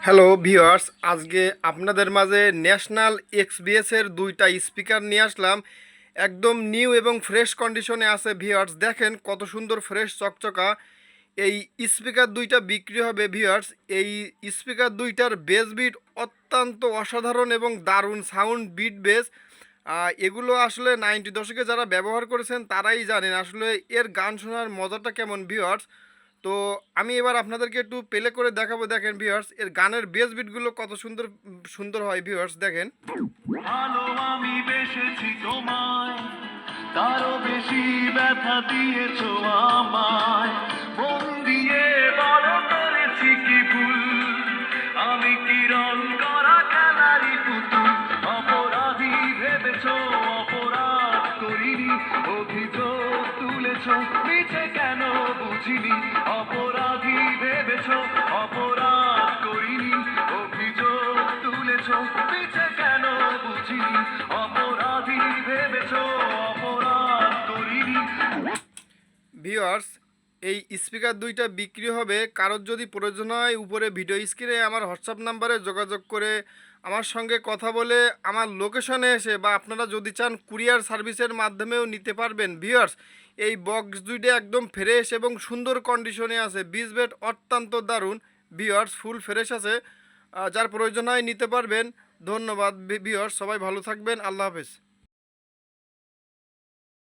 Hello viewers, আজকে আপনাদের মাঝে ন্যাশনাল এক্সবিএসের দুইটা স্পিকার নিয়ে আসলাম। একদম নিউ এবং ফ্রেশ কন্ডিশনে আছে। ভিউয়ার্স দেখেন কত সুন্দর ফ্রেশ চকচকা। এই স্পিকার দুইটা বিক্রি হবে ভিউয়ার্স। এই স্পিকার দুইটার বেস বিট অত্যন্ত অসাধারণ এবং দারুণ সাউন্ড বিট বেস। এগুলো আসলে 90 দশকে যারা ব্যবহার করেছেন তারাই জানেন আসলে এর গান শোনার মজাটা কেমন ভিউয়ার্স। তো আমি এবার আপনাদেরকে একটু প্লে করে দেখাবো। দেখেন ভিউয়ার্স, এর গানের বেস বিটগুলো কত সুন্দর সুন্দর হয় ভিউয়ার্স দেখেন। ভালো আমি বেসেছি তোমায়, তারও বেশি ব্যথা দিয়েছো আমায়। মন দিয়ে বড় করেছি কি ভুল, আমি কি রং করা খেলারি পুতুল। অপরাধী ভেবেছো, অপরাধ করিনি, অভিযোগ তুলেছো মিছে কেন বুঝিনি। অপরাধী ভেবেছো, অপরাধ করিনি, অভিযোগ তুলেছো মিছে কেন বুঝিনি। অপরাধী ভেবেছো, অপরাধ করিনি। ভিউয়ার্স, এই স্পিকার দুইটা বিক্রি হবে। কারোর যদি প্রয়োজন হয় উপরে ভিডিও স্ক্রিনে আমার হোয়াটসঅ্যাপ নাম্বারে যোগাযোগ করে আমার সঙ্গে কথা বলে আমার লোকেশনে এসে, বা আপনারা যদি চান কুরিয়ার সার্ভিসের মাধ্যমেও নিতে পারবেন। ভিউয়ার্স, এই বক্স দুইটা একদম ফ্রেশ এবং সুন্দর কন্ডিশনে আছে। বিস বেট অত্যন্ত দারুণ ভিউয়ার্স, ফুল ফ্রেশ আছে। যার প্রয়োজন হয় নিতে পারবেন। ধন্যবাদ ভিউয়ার্স, সবাই ভালো থাকবেন। আল্লাহ হাফেজ।